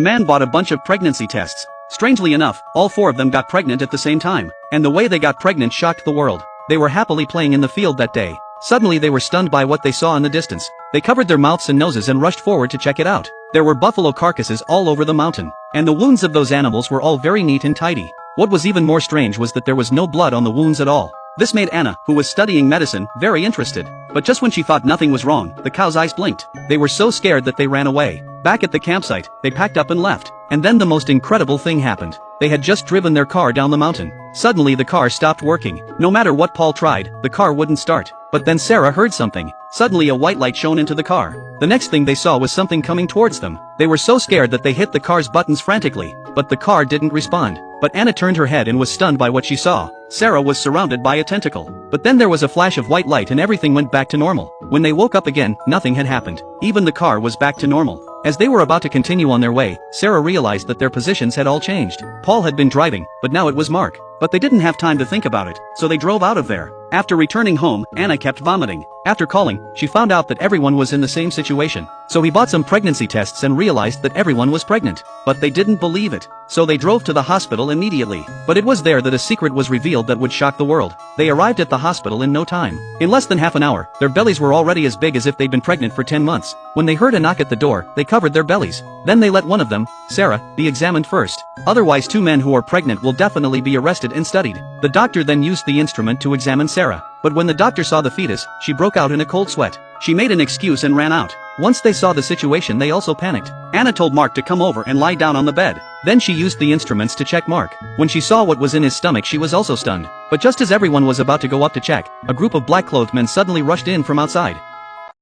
The man bought a bunch of pregnancy tests. Strangely enough, all four of them got pregnant at the same time, and the way they got pregnant shocked the world. They were happily playing in the field that day. Suddenly they were stunned by what they saw in the distance. They covered their mouths and noses and rushed forward to check it out. There were buffalo carcasses all over the mountain, and the wounds of those animals were all very neat and tidy. What was even more strange was that there was no blood on the wounds at all. This made Anna, who was studying medicine, very interested. But just when she thought nothing was wrong, the cow's eyes blinked. They were so scared that they ran away. Back at the campsite, they packed up and left. And then the most incredible thing happened. They had just driven their car down the mountain. Suddenly the car stopped working. No matter what Paul tried, the car wouldn't start. But then Sarah heard something. Suddenly a white light shone into the car. The next thing they saw was something coming towards them. They were so scared that they hit the car's buttons frantically. But the car didn't respond. But Anna turned her head and was stunned by what she saw. Sarah was surrounded by a tentacle. But then there was a flash of white light and everything went back to normal. When they woke up again, nothing had happened. Even the car was back to normal. As they were about to continue on their way, Sarah realized that their positions had all changed. Paul had been driving, but now it was Mark. But they didn't have time to think about it, so they drove out of there. After returning home, Anna kept vomiting. After calling, she found out that everyone was in the same situation. So he bought some pregnancy tests and realized that everyone was pregnant. But they didn't believe it. So they drove to the hospital immediately. But it was there that a secret was revealed that would shock the world. They arrived at the hospital in no time. In less than half an hour, their bellies were already as big as if they'd been pregnant for 10 months. When they heard a knock at the door, they covered their bellies. Then they let one of them, Sarah, be examined first. Otherwise 2 men who are pregnant will definitely be arrested and studied. The doctor then used the instrument to examine Sarah. But when the doctor saw the fetus, she broke out in a cold sweat. She made an excuse and ran out. Once they saw the situation, they also panicked. Anna told Mark to come over and lie down on the bed. Then she used the instruments to check Mark. When she saw what was in his stomach, she was also stunned. But just as everyone was about to go up to check, a group of black-clothed men suddenly rushed in from outside.